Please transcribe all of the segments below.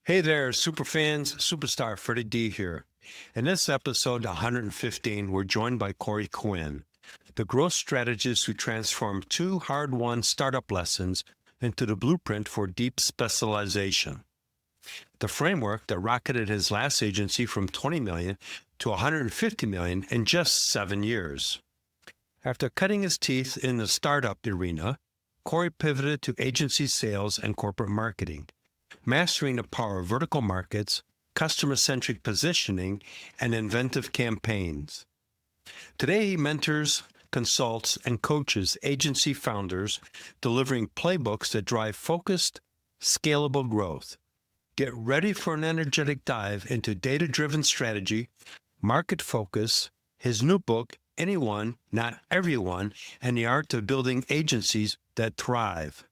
Hey there, superfans, superstar Freddie D here. In this episode 115, we're joined by Quinn, the growth strategist who transformed two hard-won startup lessons into the blueprint for deep specialization. The framework that rocketed his last agency from 20 million to 150 million in just 7 years. After cutting his teeth in the startup arena, Corey pivoted to agency sales and corporate marketing, mastering the power of vertical markets, customer-centric positioning, and inventive campaigns. Today, he mentors, consults, and coaches agency founders, delivering playbooks that drive focused, scalable growth. Get ready for an energetic dive into data-driven strategy, market focus, his new book, Anyone, Not Everyone, and the Art of Building Agencies That Thrive.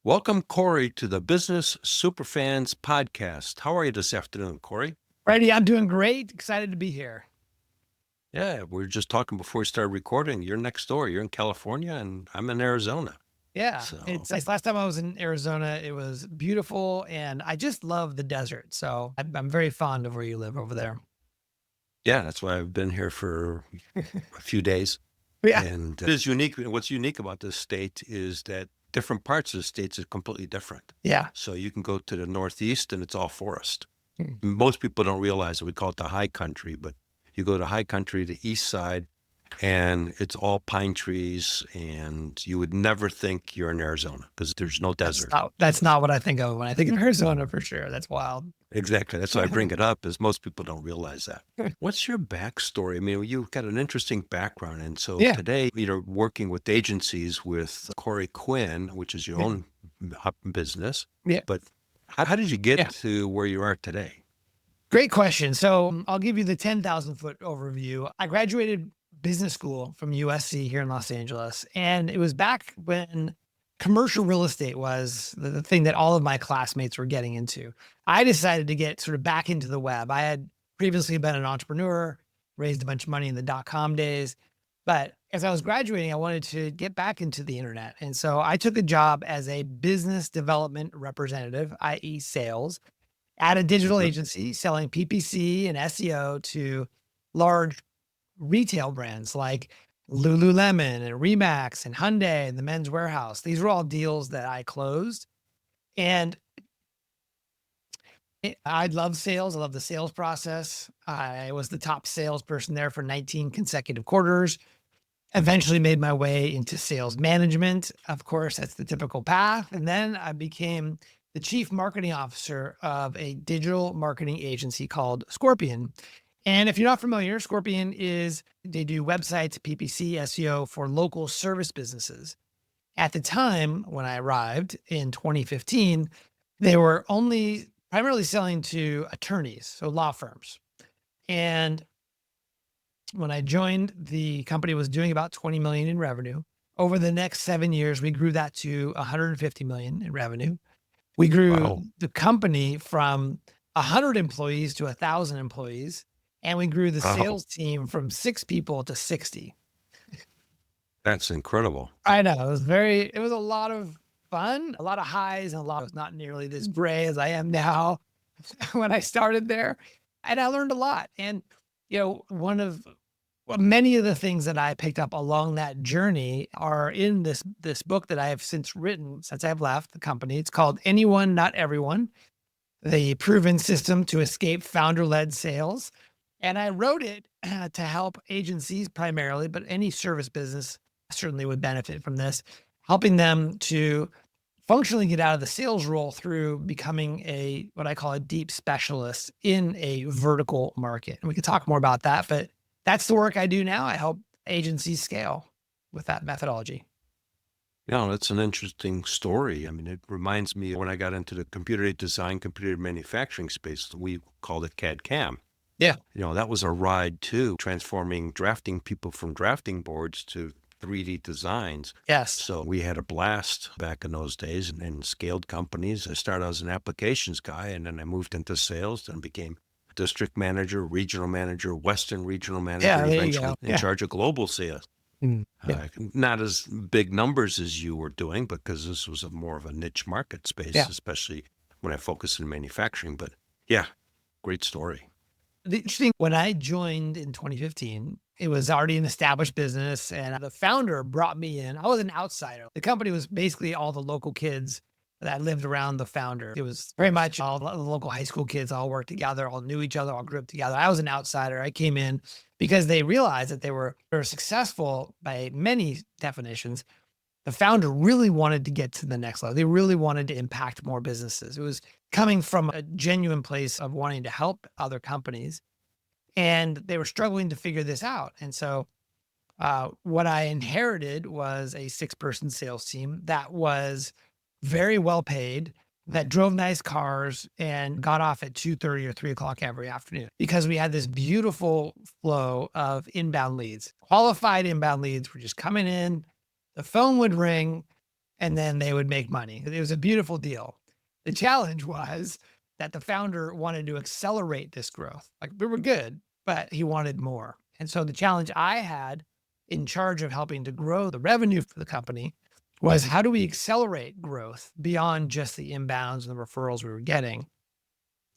Welcome, Corey, to the Business Superfans podcast. How are you this afternoon, Corey? Freddie, I'm doing great. Excited to be here. Yeah, we were just talking before we started recording. You're next door. You're in California, and I'm in Arizona. Yeah, So, it's last time I was in Arizona, it was beautiful, and I just love the desert. So I'm very fond of where you live over there. yeah, that's why I've been here for a few days. Yeah, And it is unique. What's unique about this state is that different parts of the states are completely different. yeah. So you can go to the Northeast, and it's all forest. Hmm. Most people don't realize it. We call it the high country, but you go to high country, the east side, and it's all pine trees, and you would never think you're in Arizona because there's no desert. That's not what I think of when I think of Arizona for sure. That's wild. Exactly. That's why I bring it up, is most people don't realize that. What's your backstory? I mean, you've got an interesting background. And so Yeah. today, you're working with agencies with Corey Quinn, which is your own business. Yeah. But how did you get to where you are today? Great question. So I'll give you the 10,000 foot overview. I graduated business school from USC here in Los Angeles, and it was back when commercial real estate was the thing that all of my classmates were getting into. I decided to get sort of back into the web. I had previously been an entrepreneur, raised a bunch of money in the dot-com days, but as I was graduating, I wanted to get back into the internet. And so I took a job as a business development representative, i.e. sales, at a digital agency selling PPC and SEO to large retail brands like Lululemon and Remax and Hyundai and the Men's Warehouse. These were all deals that I closed. And I love sales. I love the sales process. I was the top salesperson there for 19 consecutive quarters. Eventually made my way into sales management. Of course, that's the typical path. And then I became the chief marketing officer of a digital marketing agency called Scorpion. And if you're not familiar, Scorpion they do websites, PPC, SEO for local service businesses. At the time when I arrived in 2015, they were only primarily selling to attorneys, so law firms. And when I joined, the company was doing about 20 million in revenue. Over the next 7 years, we grew that to 150 million in revenue. We grew the company from 100 employees to 1,000 employees, and we grew the sales team from 6 people to 60. That's incredible. I know. It was a lot of fun, a lot of highs, and it was not nearly this gray as I am now when I started there. And I learned a lot. And, many of the things that I picked up along that journey are in this book that I have since written since I've left the company. It's called Anyone, Not Everyone, The Proven System to Escape Founder-Led Sales. And I wrote it to help agencies primarily, but any service business certainly would benefit from this, helping them to functionally get out of the sales role through becoming what I call a deep specialist in a vertical market. And we could talk more about that, but that's the work I do now. I help agencies scale with that methodology. Yeah, that's an interesting story. I mean, it reminds me when I got into the computer design, computer manufacturing space, we called it CAD/CAM. Yeah. That was a ride too, transforming drafting people from drafting boards to 3D designs. Yes. So we had a blast back in those days and scaled companies. I started as an applications guy, and then I moved into sales and became district manager, regional manager, Western regional manager, eventually in charge of global sales. Not as big numbers as you were doing, because this was more of a niche market space, especially when I focused in manufacturing. But yeah, great story. The interesting, when I joined in 2015, it was already an established business and the founder brought me in. I was an outsider. The company was basically all the local kids that lived around the founder. It was very much all the local high school kids all worked together, all knew each other, all grew up together. I was an outsider. I came in because they realized that they were successful by many definitions. The founder really wanted to get to the next level. They really wanted to impact more businesses. It was coming from a genuine place of wanting to help other companies, and they were struggling to figure this out. And so, what I inherited was a 6-person sales team that was very well paid, that drove nice cars and got off at 2:30 or 3 o'clock every afternoon because we had this beautiful flow of inbound leads. Qualified inbound leads were just coming in, the phone would ring, and then they would make money. It was a beautiful deal. The challenge was that the founder wanted to accelerate this growth. Like, we were good, but he wanted more. And so the challenge I had in charge of helping to grow the revenue for the company was, how do we accelerate growth beyond just the inbounds and the referrals we were getting?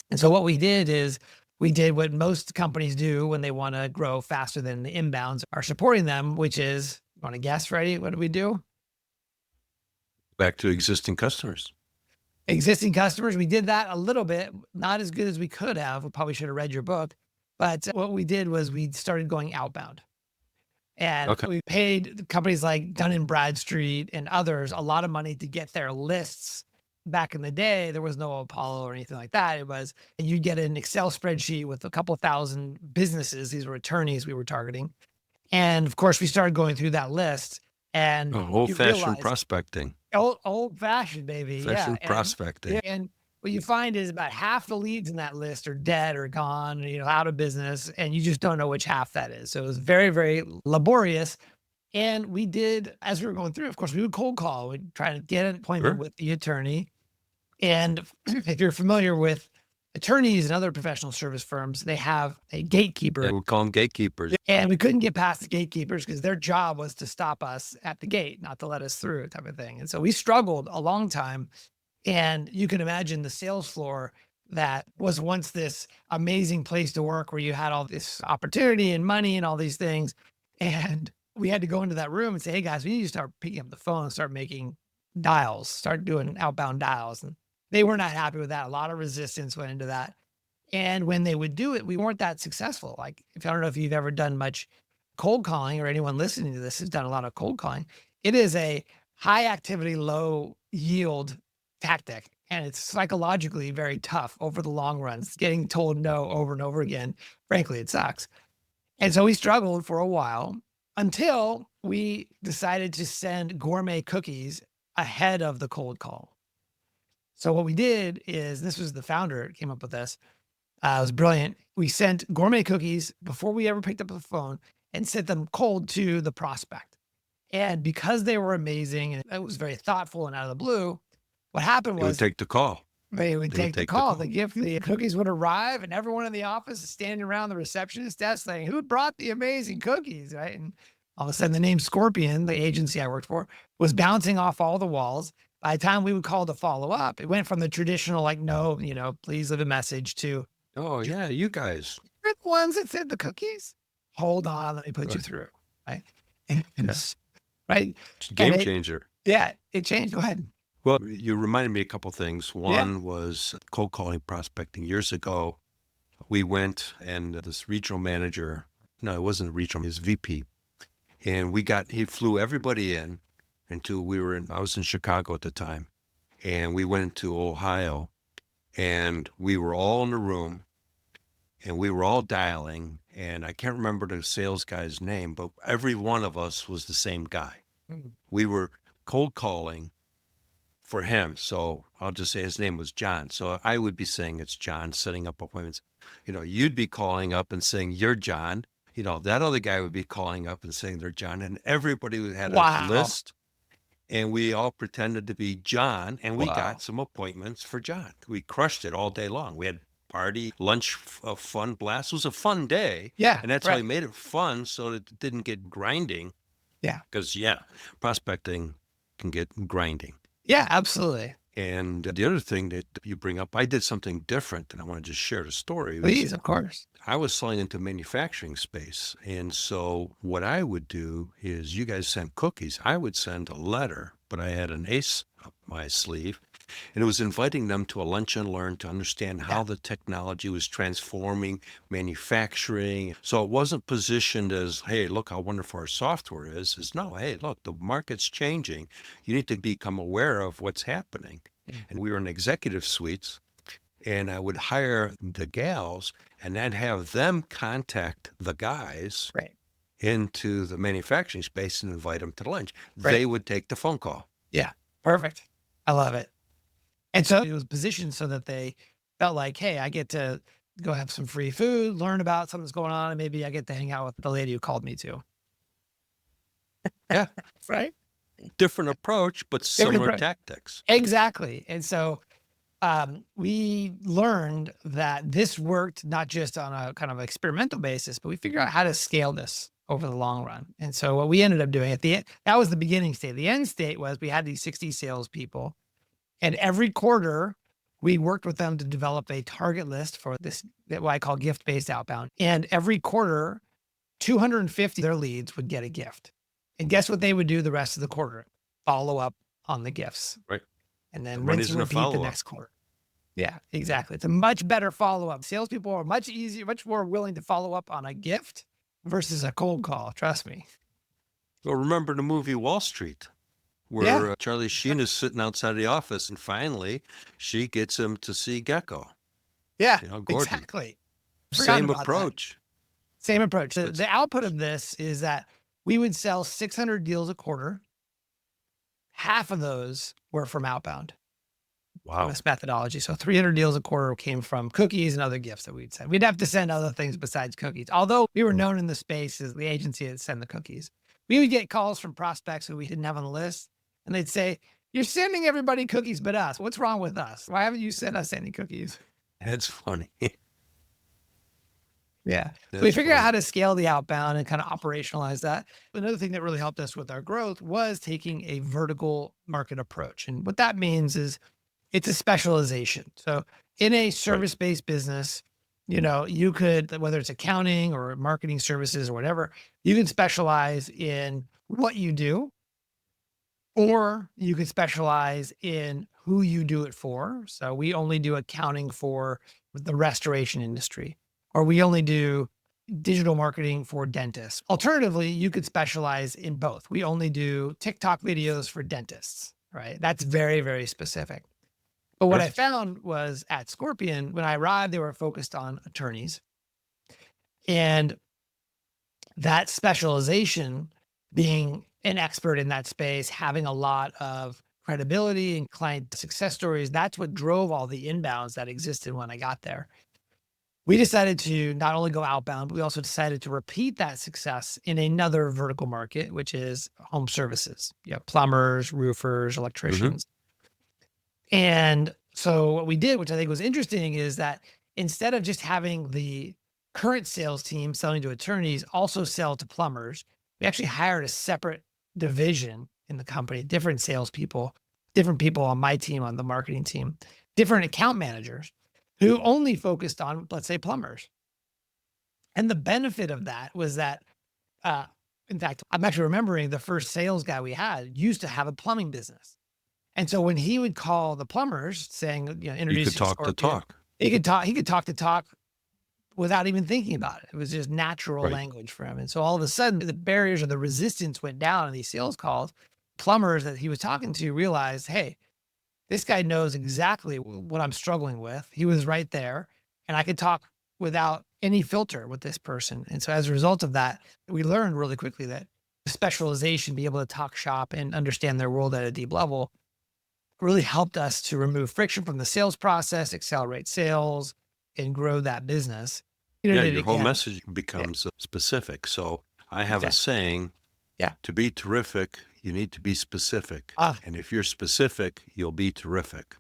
And so what we did is we did what most companies do when they want to grow faster than the inbounds are supporting them, which is, you want to guess, Freddie? What did we do? Back to existing customers. Existing customers. We did that a little bit, not as good as we could have. We probably should have read your book. But what we did was we started going outbound. And Okay. we paid companies like Dun & Bradstreet and others a lot of money to get their lists. Back in the day, there was no Apollo or anything like that. It was, and you'd get an Excel spreadsheet with a couple thousand businesses. These were attorneys we were targeting. And of course, we started going through that list, and you Old-fashioned realize, prospecting. old fashioned, baby. Fashion Yeah. prospecting. And what you find is about half the leads in that list are dead or gone, out of business, and you just don't know which half that is. So it was very, very laborious. And we did, as we were going through, of course, we would cold call. We'd try to get an appointment Sure. with the attorney. And if you're familiar with attorneys and other professional service firms, they have a gatekeeper. Yeah, we call them gatekeepers. And we couldn't get past the gatekeepers because their job was to stop us at the gate, not to let us through, type of thing. And so we struggled a long time. And you can imagine the sales floor that was once this amazing place to work where you had all this opportunity and money and all these things. And we had to go into that room and say, hey guys, we need to start picking up the phone and start making dials, start doing outbound dials. And they were not happy with that. A lot of resistance went into that. And when they would do it, we weren't that successful. Like, if I don't know if you've ever done much cold calling, or anyone listening to this has done a lot of cold calling, it is a high activity, low yield tactic. And it's psychologically very tough over the long run. It's getting told no over and over again. Frankly, it sucks. And so we struggled for a while until we decided to send gourmet cookies ahead of the cold call. So what we did is, this was the founder came up with this. It was brilliant. We sent gourmet cookies before we ever picked up the phone and sent them cold to the prospect. And because they were amazing and it was very thoughtful and out of the blue, what happened They would was take the call. they would They would take the take the call. call. The cookies would arrive, and everyone in the office is standing around the receptionist desk saying, who brought the amazing cookies, right? And all of a sudden the name Scorpion, the agency I worked for, was bouncing off all the walls. By the time we would call to follow up, it went from the traditional, like, no, please leave a message, to, Oh, yeah, you guys. you're the ones that sent the cookies. Hold on, let me put you Right. through. Right. And right. It's a game it- changer. Yeah, it changed. Go ahead. Well, you reminded me a couple things. One was cold calling prospecting. Years ago, we went, and this regional manager, no, it wasn't a regional, it was VP. And he flew everybody in until I was in Chicago at the time. And we went to Ohio, and we were all in the room, and we were all dialing. And I can't remember the sales guy's name, but every one of us was the same guy. Mm. We were cold calling for him. So I'll just say his name was John. So I would be saying it's John, setting up appointments. You'd be calling up and saying, you're John. That other guy would be calling up and saying they're John. And everybody had Wow. a list. And we all pretended to be John. And we Wow. got some appointments for John. We crushed it all day long. We had party, lunch, fun blast. It was a fun day. Yeah. And that's how right. we made it fun, so that it didn't get grinding. Yeah. Because, prospecting can get grinding. Yeah, absolutely. And the other thing that you bring up, I did something different, and I want to just share the story. Please, of course. I was selling into manufacturing space. And so what I would do is you guys sent cookies. I would send a letter, but I had an ace up my sleeve. And it was inviting them to a lunch and learn to understand how Yeah. the technology was transforming manufacturing. So it wasn't positioned as, hey, look how wonderful our software is. It's no, hey, look, the market's changing. You need to become aware of what's happening. Mm. And we were in executive suites, and I would hire the gals and then have them contact the guys Right. into the manufacturing space and invite them to lunch. Right. They would take the phone call. Yeah. Perfect. I love it. And so it was positioned so that they felt like, hey, I get to go have some free food, learn about something that's going on, and maybe I get to hang out with the lady who called me too. Yeah. Right. Different approach, but Different similar approach. tactics. Exactly. And so we learned that this worked not just on a kind of experimental basis, but we figured out how to scale this over the long run. And so what we ended up doing at the end, that was the beginning state. The end state was we had these 60 salespeople, and every quarter we worked with them to develop a target list for this, what I call gift-based outbound. And every quarter, 250 of their leads would get a gift. And guess what they would do the rest of the quarter? Follow up on the gifts. Right. And The then money's rinse and in the repeat the follow-up. next quarter. Yeah, exactly. It's a much better follow-up. Salespeople are much easier, much more willing to follow up on a gift versus a cold call. Trust me. Well, remember the movie Wall Street, where Yeah. Charlie Sheen is sitting outside the office, and finally she gets him to see Gecko, Yeah, Gordon. exactly. Forgotten Same about that. approach. Same approach. But- The output of this is that we would sell 600 deals a quarter. Half of those were from outbound. Wow. This methodology. So 300 deals a quarter came from cookies and other gifts that we'd send. We'd have to send other things besides cookies. Although we were known in the space as the agency that send the cookies, we would get calls from prospects who we didn't have on the list, and they'd say, "You're sending everybody cookies but us. What's wrong with us? Why haven't you sent us any cookies?" That's funny. Yeah. So we That's figured out funny. how to scale the outbound and kind of operationalize that. Another thing that really helped us with our growth was taking a vertical market approach. And what that means is it's a specialization. So in a service-based business, you could, whether it's accounting or marketing services or whatever, you can specialize in what you do, or you can specialize in who you do it for. So we only do accounting for the restoration industry, or we only do digital marketing for dentists. Alternatively, you could specialize in both. We only do TikTok videos for dentists, right? That's very, very specific. But what Sure. I found was at Scorpion, when I arrived, they were focused on attorneys. And that specialization, being an expert in that space, having a lot of credibility and client success stories, that's what drove all the inbounds that existed when I got there. We decided to not only go outbound, but we also decided to repeat that success in another vertical market, which is home services, plumbers, roofers, electricians. And so what we did, which I think was interesting, is that instead of just having the current sales team selling to attorneys also sell to plumbers, we actually hired a separate division in the company, different salespeople, different people on my team, on the marketing team, different account managers who only focused on, let's say, plumbers. And the benefit of that was that, in fact, I'm actually remembering the first sales guy we had used to have a plumbing business. And so when he would call the plumbers saying, You introduce could you to talk to Scorpion, talk. he could talk to talk without even thinking about it. It was just natural Right. language for him. And so all of a sudden the barriers or the resistance went down in these sales calls. Plumbers that he was talking to realized, hey, this guy knows exactly what I'm struggling with. He was right there, and I could talk without any filter with this person. And so as a result of that, we learned really quickly that specialization, be able to talk shop and understand their world at a deep level, really helped us to remove friction from the sales process, accelerate sales, and grow that business. Yeah, your whole message becomes specific. So I have a Exactly. saying, Yeah. to be terrific, you need to be specific. Ah. And if you're specific, you'll be terrific.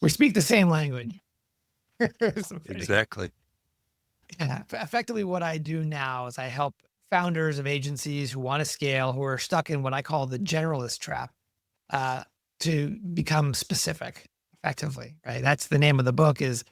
We speak the same language. Exactly. Yeah. Effectively, what I do now is I help founders of agencies who want to scale, who are stuck in what I call the generalist trap. to become specific effectively, right? That's the name of the book is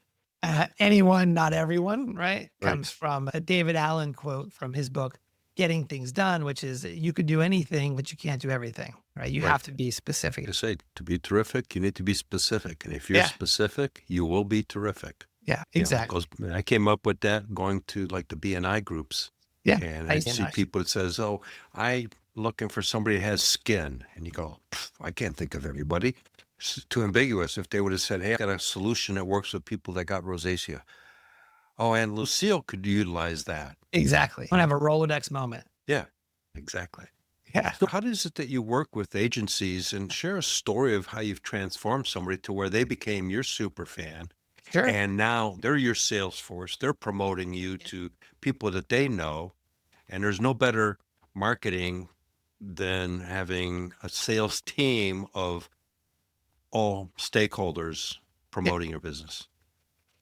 Anyone, Not Everyone, right? Right. Comes from a David Allen quote from his book, Getting Things Done, which is you could do anything, but you can't do everything, right? You Right. have to be specific. You say to be terrific, you need to be specific. And if you're Yeah. specific, you will be terrific. Yeah, You know, exactly. I came up with that going to like the BNI groups. Yeah. And I see people that says, oh, I looking for somebody that has skin. And you go, I can't think of everybody. It's too ambiguous. If they would have said, hey, I got a solution that works with people that got rosacea. Oh, and Lucille could utilize that. Exactly. I want to have a Rolodex moment. Yeah, exactly. Yeah. So how is it that you work with agencies, and share a story of how you've transformed somebody to where they became your super fan Sure. and now they're your sales force. They're promoting you to people that they know. And there's no better marketing than having a sales team of all stakeholders promoting your business.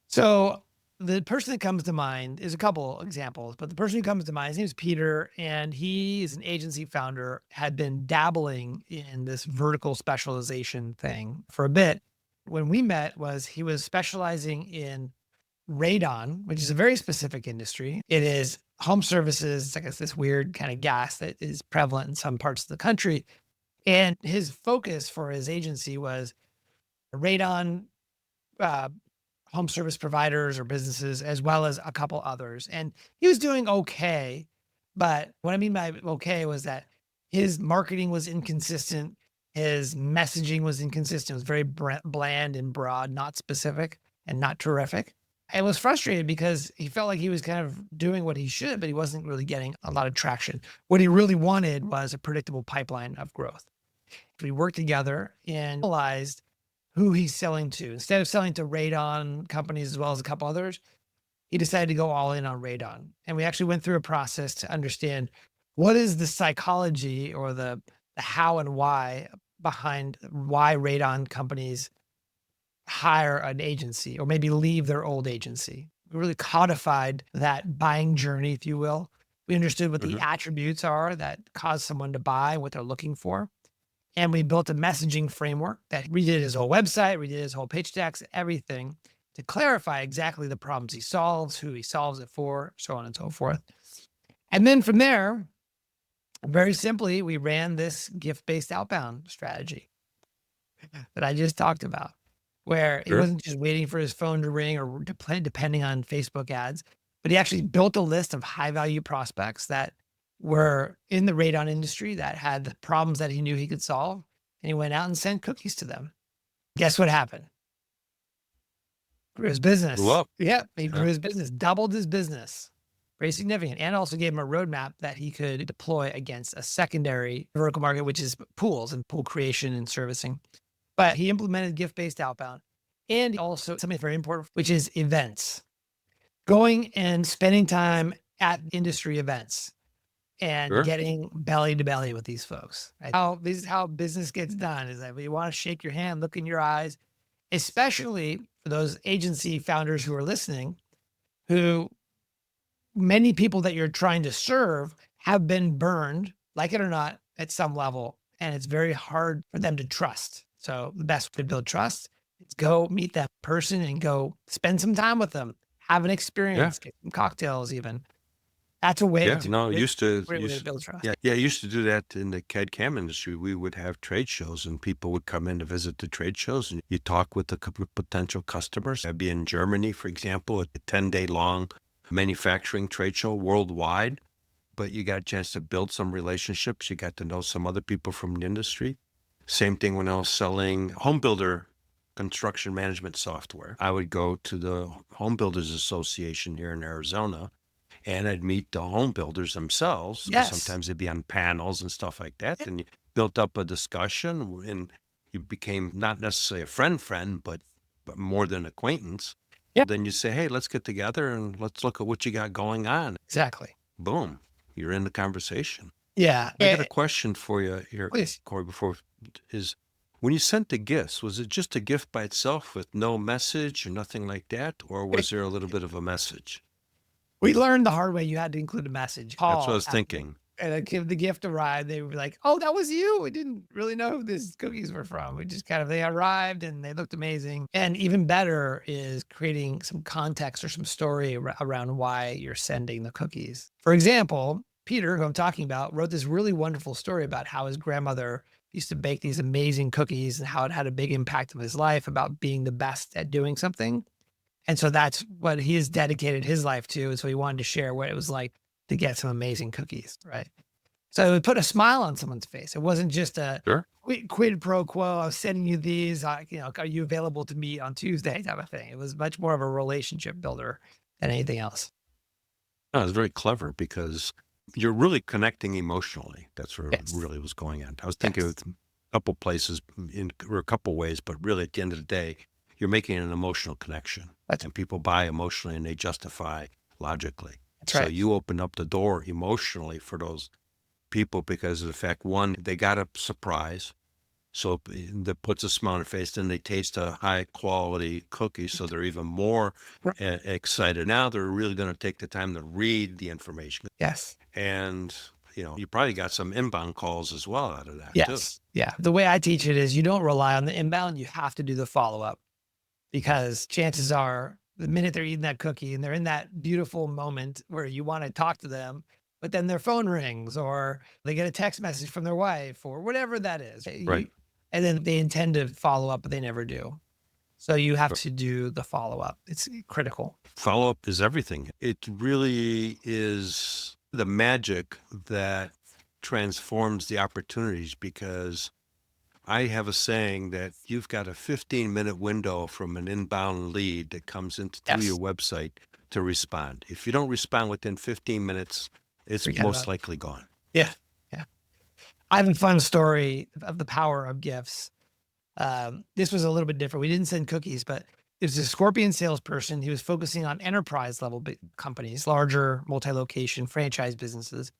So the person that comes to mind is a couple examples, but the person who comes to mind, his name is Peter, and he is an agency founder, had been dabbling in this vertical specialization thing for a bit. When we met he was specializing in radon, which is a very specific industry. It is home services. It's like this weird kind of gas that is prevalent in some parts of the country. And his focus for his agency was radon, home service providers or businesses, as well as a couple others. And he was doing okay. But what I mean by okay was that his marketing was inconsistent. His messaging was inconsistent. It was very bland and broad, not specific and not terrific. I was frustrated because he felt like he was kind of doing what he should, but he wasn't really getting a lot of traction. What he really wanted was a predictable pipeline of growth. We worked together and analyzed who he's selling to. Instead of selling to radon companies as well as a couple others, he decided to go all in on radon. And we actually went through a process to understand what is the psychology or the how and why behind why radon companies hire an agency or maybe leave their old agency. We really codified that buying journey, if you will. We understood what the attributes are that cause someone to buy, what they're looking for. And we built a messaging framework that redid his whole website, redid his whole pitch decks, everything to clarify exactly the problems he solves, who he solves it for, so on and so forth. And then from there, very simply, we ran this gift-based outbound strategy that I just talked about, where he wasn't just waiting for his phone to ring or depending on Facebook ads, but he actually built a list of high-value prospects that were in the radon industry that had the problems that he knew he could solve. And he went out and sent cookies to them. Guess what happened? Grew his business. He grew his business, doubled his business. Very significant. And also gave him a roadmap that he could deploy against a secondary vertical market, which is pools and pool creation and servicing. But he implemented gift-based outbound and also something very important, which is events. Going and spending time at industry events and getting belly to belly with these folks. Right? This is how business gets done is that we want to shake your hand, look in your eyes, especially for those agency founders who are listening, who many people that you're trying to serve have been burned, like it or not, at some level. And it's very hard for them to trust. So the best way to build trust is go meet that person and go spend some time with them, have an experience, get some cocktails even. That's a way to used to build trust. I used to do that in the CAD/CAM industry. We would have trade shows and people would come in to visit the trade shows and you talk with the potential customers. I'd be in Germany, for example, at a 10-day long manufacturing trade show worldwide, but you got a chance to build some relationships. You got to know some other people from the industry. Same thing when I was selling home builder construction management software. I would go to the Home Builders Association here in Arizona and I'd meet the home builders themselves. Yes. Sometimes they'd be on panels and stuff like that. And you built up a discussion and you became not necessarily a friend, but more than acquaintance. Yeah. Then you say, hey, let's get together and let's look at what you got going on. Exactly. Boom. You're in the conversation. Yeah. I got a question for you here, Please. Corey, is when you sent the gifts, was it just a gift by itself with no message or nothing like that? Or was there a little bit of a message? We learned the hard way you had to include a message. That's what I was thinking. And the gift arrived. They were like, "Oh, that was you. We didn't really know who these cookies were from. We just they arrived and they looked amazing." And even better is creating some context or some story around why you're sending the cookies. For example, Peter, who I'm talking about, wrote this really wonderful story about how his grandmother used to bake these amazing cookies and how it had a big impact on his life about being the best at doing something. And so that's what he has dedicated his life to. And so he wanted to share what it was like to get some amazing cookies, right? So it would put a smile on someone's face. It wasn't just a Sure. quid pro quo. I was sending you these. Are you available to meet on Tuesday? Type of thing. It was much more of a relationship builder than anything else. No, it's very clever because you're really connecting emotionally. That's where it Yes. really was going at. I was thinking Yes. of a couple places or a couple ways, but really at the end of the day, you're making an emotional connection. That's And people buy emotionally and they justify logically. that's So right. you open up the door emotionally for those people because of the fact, one, they got a surprise. So that puts a smile on their face. Then they taste a high quality cookie. So they're even more Right. excited. Now they're really going to take the time to read the information. Yes. And, you probably got some inbound calls as well out of that too. Yes. Yeah. The way I teach it is you don't rely on the inbound. You have to do the follow up because chances are the minute they're eating that cookie and they're in that beautiful moment where you want to talk to them, but then their phone rings or they get a text message from their wife or whatever that is. Right. And then they intend to follow up, but they never do. So you have But to do the follow up. It's critical. follow up is everything. It really is the magic that transforms the opportunities because I have a saying that you've got a 15-minute window from an inbound lead that comes into through Yes. your website to respond. If you don't respond within 15 minutes, it's Forget most about it. likely gone. Yeah. Yeah. I have a fun story of the power of gifts. This was a little bit different. We didn't send cookies, but it was a Scorpion salesperson. He was focusing on enterprise level companies, larger multi-location franchise businesses.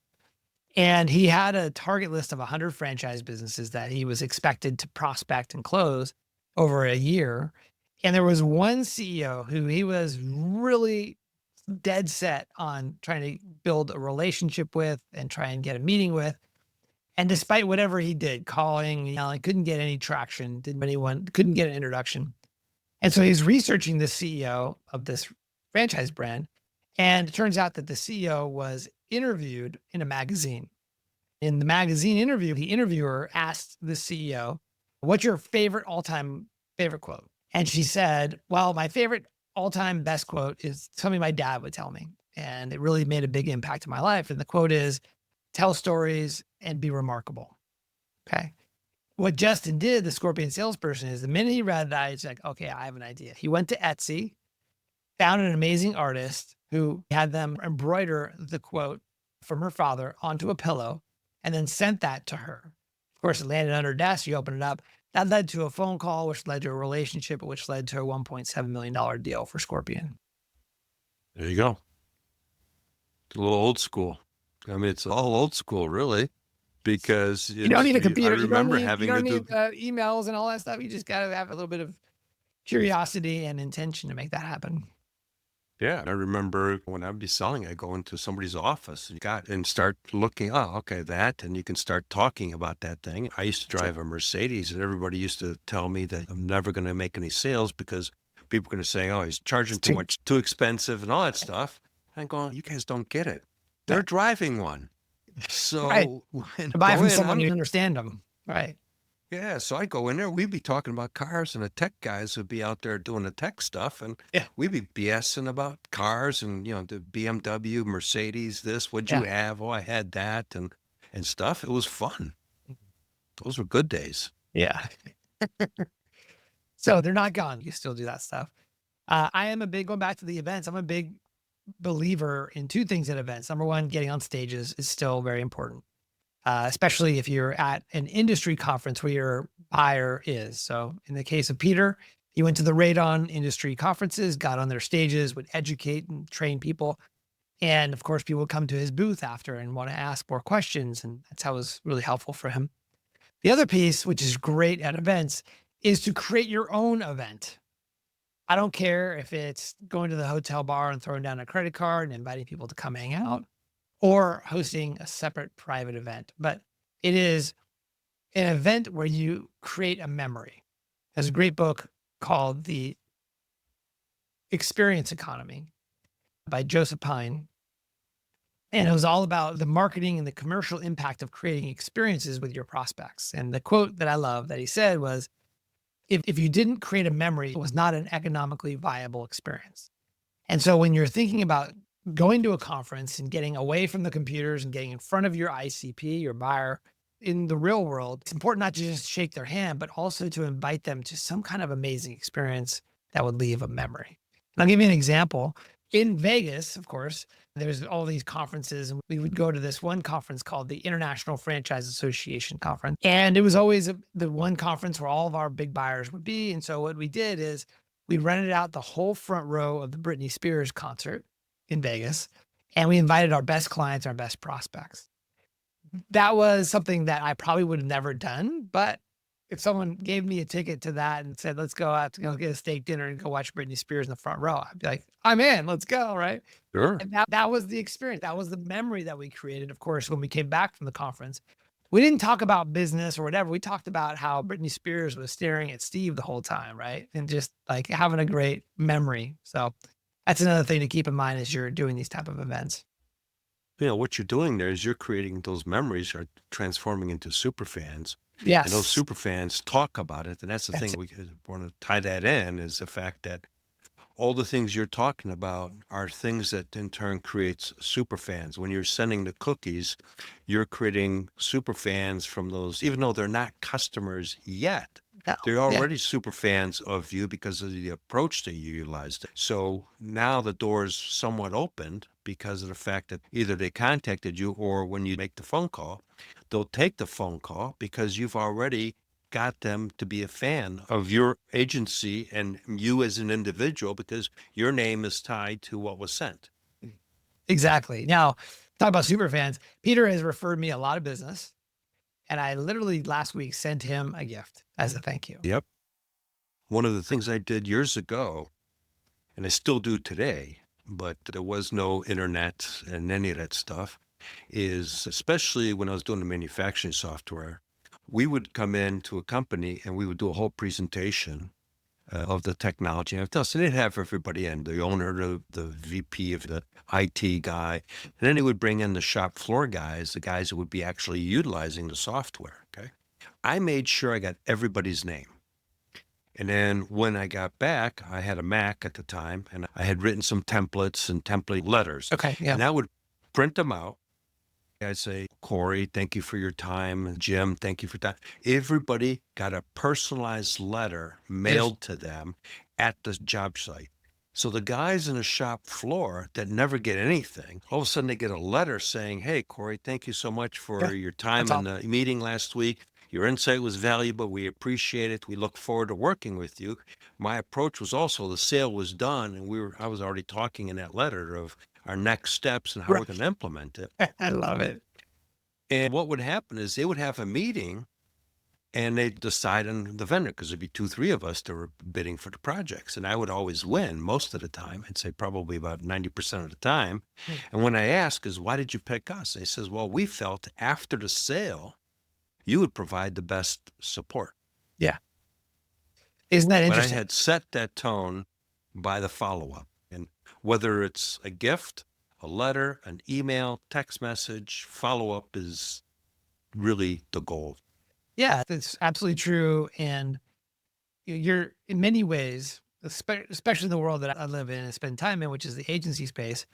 And he had a target list of 100 franchise businesses that he was expected to prospect and close over a year. And there was one CEO who he was really dead set on trying to build a relationship with and try and get a meeting with. And despite whatever he did, calling, yelling, couldn't get any traction, couldn't get an introduction. And so he's researching the CEO of this franchise brand. And it turns out that the CEO was interviewed in a magazine. In the magazine interview, the interviewer asked the CEO, "What's your favorite all-time favorite quote?" And she said, "Well, my favorite all-time best quote is something my dad would tell me. And it really made a big impact in my life. And the quote is, tell stories and be remarkable." Okay. What Justin did, the Scorpion salesperson, is the minute he read that, he's like, okay, I have an idea. He went to Etsy, found an amazing artist who had them embroider the quote from her father onto a pillow and then sent that to her. Of course, it landed on her desk. You open it up. That led to a phone call, which led to a relationship, which led to a $1.7 million deal for Scorpion. There you go. A little old school. I mean, it's all old school, really, because You don't need a I computer. You don't remember need, you having to don't do. need emails and all that stuff. You just got to have a little bit of curiosity and intention to make that happen. Yeah, I remember when I'd be selling, I go into somebody's office and start looking. Oh, okay, that, and you can start talking about that thing. I used to drive a Mercedes, and everybody used to tell me that I'm never going to make any sales because people are going to say, "Oh, he's charging too much, too expensive," and all that stuff. I'm going, you guys don't get it. They're driving one, Right. so when To buy go from in, someone you understand them. Right. yeah, so I'd go in there, we'd be talking about cars, and the tech guys would be out there doing the tech stuff, and Yeah. we'd be BSing about cars and, the BMW, Mercedes, this, what'd you Yeah. have? Oh, I had that and stuff. It was fun. Those were good days. Yeah. So they're not gone. You still do that stuff. I am going back to the events. I'm a big believer in two things at events. Number one, getting on stages is still very important. Especially if you're at an industry conference where your buyer is. So in the case of Peter, he went to the Radon industry conferences, got on their stages, would educate and train people. And of course, people would come to his booth after and want to ask more questions. And that's how it was really helpful for him. The other piece, which is great at events, is to create your own event. I don't care if it's going to the hotel bar and throwing down a credit card and inviting people to come hang out, or hosting a separate private event. But it is an event where you create a memory. There's a great book called The Experience Economy by Joseph Pine. And it was all about the marketing and the commercial impact of creating experiences with your prospects. And the quote that I love that he said was, if you didn't create a memory, it was not an economically viable experience. And so when you're thinking about going to a conference and getting away from the computers and getting in front of your ICP, your buyer in the real world, it's important not to just shake their hand, but also to invite them to some kind of amazing experience that would leave a memory. And I'll give you an example. In Vegas, of course, there's all these conferences, and we would go to this one conference called the International Franchise Association Conference. And it was always the one conference where all of our big buyers would be. And so what we did is we rented out the whole front row of the Britney Spears concert in Vegas, and we invited our best clients, our best prospects. That was something that I probably would have never done, but if someone gave me a ticket to that and said, let's go out to go get a steak dinner and go watch Britney Spears in the front row, I'd be like, I'm in, let's go. Right. Sure. And that was the experience. That was the memory that we created. Of course, when we came back from the conference, we didn't talk about business or whatever. We talked about how Britney Spears was staring at Steve the whole time. Right. And just like having a great memory. So that's another thing to keep in mind as you're doing these type of events. What you're doing there is you're creating those memories are transforming into super fans. And those Yes. super fans talk about it. And that's the That's thing it. we want to tie that in is the fact that all the things you're talking about are things that in turn creates super fans. When you're sending the cookies, you're creating super fans from those, even though they're not customers yet. No. They're Yeah. already super fans of you because of the approach that you utilized. So now the door's somewhat opened because of the fact that either they contacted you or when you make the phone call, they'll take the phone call because you've already got them to be a fan of your agency and you as an individual because your name is tied to what was sent. Exactly. Now, talk about super fans. Peter has referred me a lot of business, and I literally last week sent him a gift as a thank you. Yep. One of the things I did years ago, and I still do today, but there was no internet and any of that stuff, is especially when I was doing the manufacturing software, we would come into a company and we would do a whole presentation of the technology. And so they'd have everybody in, the owner, the VP of the IT guy, and then they would bring in the shop floor guys, the guys who would be actually utilizing the software. Okay. I made sure I got everybody's name. And then when I got back, I had a Mac at the time and I had written some templates and template letters. Okay. Yeah. And I would print them out. I'd say, Corey, thank you for your time. Jim, thank you for time. Everybody got a personalized letter There's mailed to them at the job site. So the guys in the shop floor that never get anything, all of a sudden they get a letter saying, hey, Corey, thank you so much yeah, for your that's time in all. the meeting last week. Your insight was valuable. We appreciate it. We look forward to working with you. My approach was also the sale was done, and I was already talking in that letter of our next steps and how we're Right. going to implement it. I love it. And what would happen is they would have a meeting and they'd decide on the vendor because there'd be two, three of us that were bidding for the projects. And I would always win most of the time. I'd say probably about 90% of the time. Mm. And when I ask is, why did you pick us? They says, well, we felt after the sale, you would provide the best support. Yeah. Isn't that But I interesting? had set that tone by the follow-up. And whether it's a gift, a letter, an email, text message, follow-up is really the goal. Yeah, that's absolutely true. And you're in many ways, especially in the world that I live in and spend time in, which is the agency space,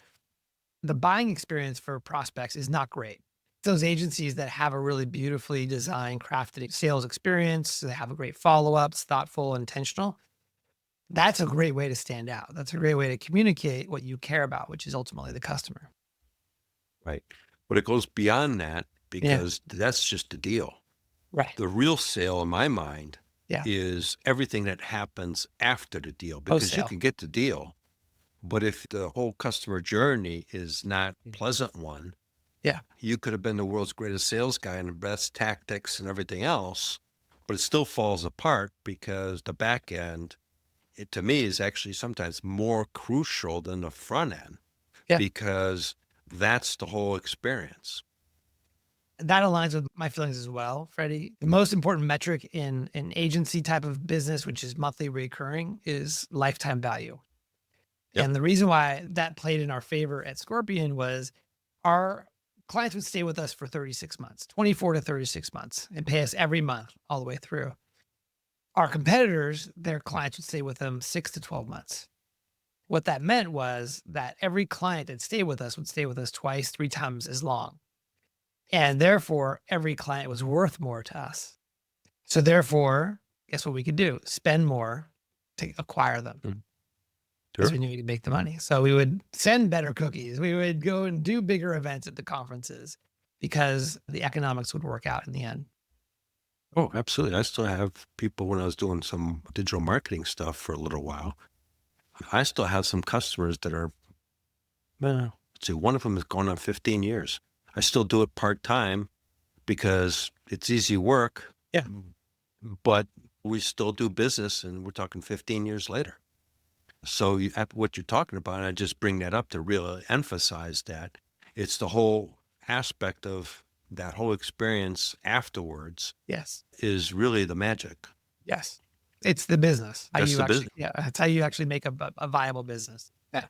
the buying experience for prospects is not great. Those agencies that have a really beautifully designed, crafted sales experience, they have a great follow-ups, thoughtful, intentional. That's a great way to stand out. That's a great way to communicate what you care about, which is ultimately the customer. Right. But it goes beyond that Yeah. because that's just a deal. Right. The real sale in my mind Yeah. is everything that happens after the deal Post because you sale. can get the deal, but if the whole customer journey is not a pleasant one, Yeah. you could have been the world's greatest sales guy and the best tactics and everything else, but it still falls apart because the back end, it to me is actually sometimes more crucial than the front end Yeah. because that's the whole experience. That aligns with my feelings as well, Freddie. The most important metric in an agency type of business, which is monthly recurring, is lifetime value. Yep. And the reason why that played in our favor at Scorpion was our clients would stay with us for 36 months, 24 to 36 months, and pay us every month all the way through. Our competitors, their clients would stay with them 6 to 12 months. What that meant was that every client that stayed with us would stay with us twice, 3 times as long. And therefore, every client was worth more to us. So therefore, guess what we could do? Spend more to acquire them. Because Sure. we knew we could make the money. So we would send better cookies. We would go and do bigger events at the conferences because the economics would work out in the end. Oh, absolutely. I still have people when I was doing some digital marketing stuff for a little while. I still have some customers that are, let's see, one of them is going on 15 years. I still do it part-time because it's easy work. Yeah. But we still do business, and we're talking 15 years later. So what you're talking about, and I just bring that up to really emphasize that it's the whole aspect of that whole experience afterwards Yes. is really the magic. Yes. It's the business. That's the business. Yeah. That's how you actually make a viable business. Yeah.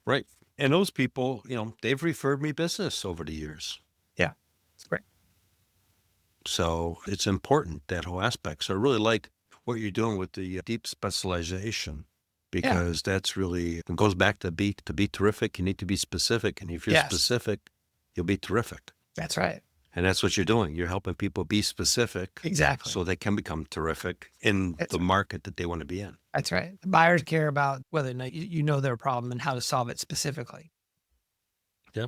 Right. And those people, they've referred me business over the years. Yeah. It's great. So it's important, that whole aspect. So I really like what you're doing with the deep specialization, because that's really, it goes back to be terrific. You need to be specific. And if you're specific, you'll be terrific. That's right. And that's what you're doing. You're helping people be specific. Exactly. So they can become terrific in the market that they want to be in. That's right. The buyers care about whether or not you know their problem and how to solve it specifically. Yeah.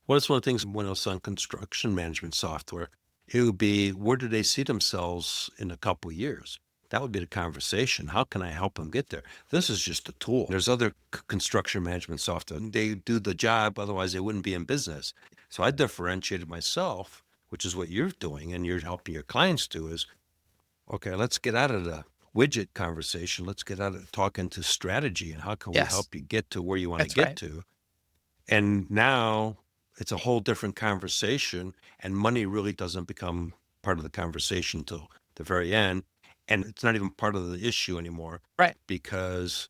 Well, it's one of the things when I was on construction management software, it would be, where do they see themselves in a couple of years? That would be the conversation. How can I help them get there? This is just a tool. There's other construction management software. They do the job, otherwise they wouldn't be in business. So I differentiated myself, which is what you're doing and you're helping your clients do, is, okay, let's get out of the widget conversation. Let's get out of talking to strategy and how can we help you get to where you want to get to. And now it's a whole different conversation, and money really doesn't become part of the conversation till the very end. And it's not even part of the issue anymore. Right. Because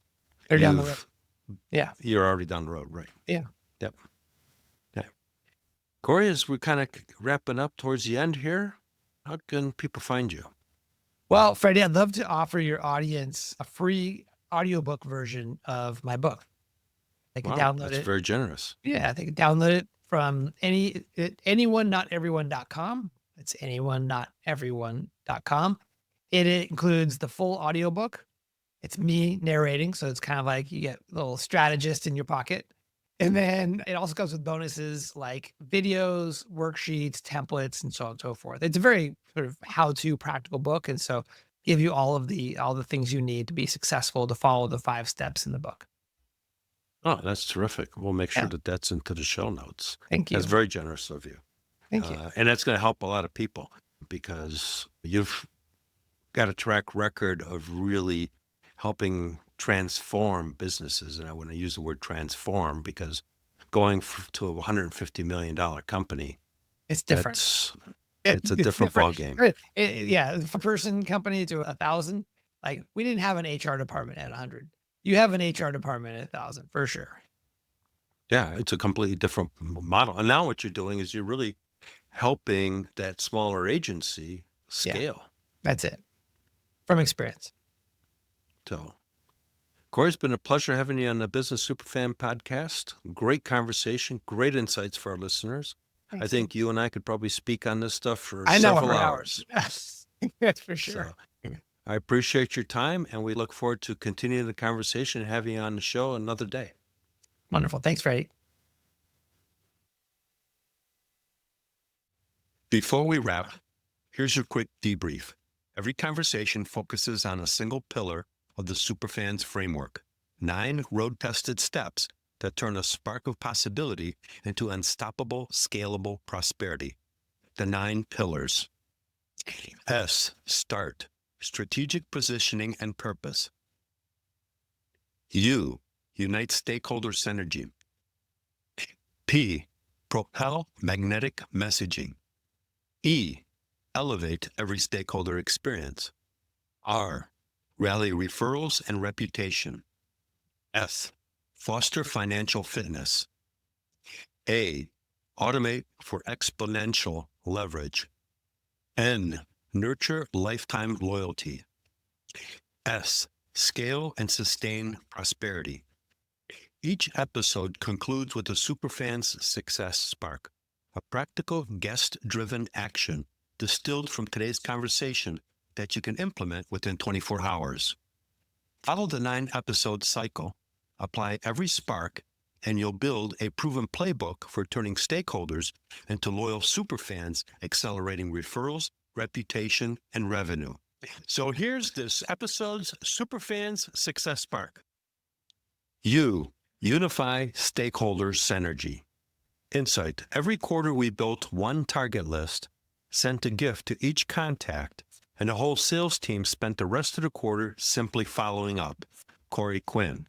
they're down the road. Yeah. You're already down the road. Right. Yeah. Yep. Yeah. Corey, as we're kind of wrapping up towards the end here, how can people find you? Well, Freddie, I'd love to offer your audience a free audiobook version of my book. They can download it. That's very generous. Yeah, they can download it from anyonenoteveryone.com. It's anyonenoteveryone.com. It includes the full audiobook. It's me narrating, so it's kind of like you get a little strategist in your pocket. And then it also comes with bonuses like videos, worksheets, templates, and so on and so forth. It's a very sort of how-to practical book, and so give you all the things you need to be successful, to follow the 5 steps in the book. Oh, that's terrific. We'll make sure that that's into the show notes. Thank you. That's very generous of you. Thank you. And that's going to help a lot of people, because you've got a track record of really helping transform businesses. And I want to use the word transform, because going to a $150 million company, it's different. It's a different ballgame. Yeah. If a person company to 1,000, like we didn't have an HR department at 100. You have an HR department at 1,000 for sure. Yeah. It's a completely different model. And now what you're doing is you're really helping that smaller agency scale. Yeah, that's it. From experience. So, Corey, it's been a pleasure having you on the Business Superfan podcast. Great conversation, great insights for our listeners. Thanks. I think you and I could probably speak on this stuff for several hours. That's for sure. So, I appreciate your time, and we look forward to continuing the conversation and having you on the show another day. Wonderful. Thanks, Freddie. Before we wrap, here's your quick debrief. Every conversation focuses on a single pillar of the Superfans framework, 9 road-tested steps that turn a spark of possibility into unstoppable, scalable prosperity. The 9 pillars. S, start, strategic positioning and purpose. U, unite stakeholder synergy. P. Propel magnetic messaging. E. Elevate every stakeholder experience. R. Rally referrals and reputation. S. Foster financial fitness. A. Automate for exponential leverage. N. Nurture lifetime loyalty. S. Scale and sustain prosperity. Each episode concludes with a Superfan's Success Spark, a practical guest-driven action distilled from today's conversation that you can implement within 24 hours. Follow the 9-episode cycle, apply every spark, and you'll build a proven playbook for turning stakeholders into loyal superfans, accelerating referrals, reputation, and revenue. So here's this episode's Superfans Success Spark. Unify stakeholder synergy. Insight. Every quarter we built one target list, sent a gift to each contact, and the whole sales team spent the rest of the quarter simply following up. Quinn.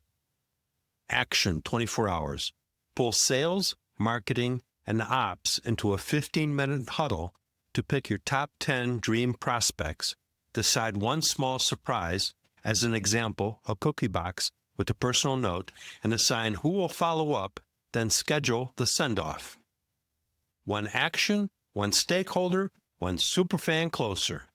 Action 24 hours. Pull sales, marketing, and the ops into a 15-minute huddle to pick your top 10 dream prospects. Decide one small surprise, as an example, a cookie box with a personal note, and assign who will follow up, then schedule the send-off. One action, one stakeholder, one superfan closer.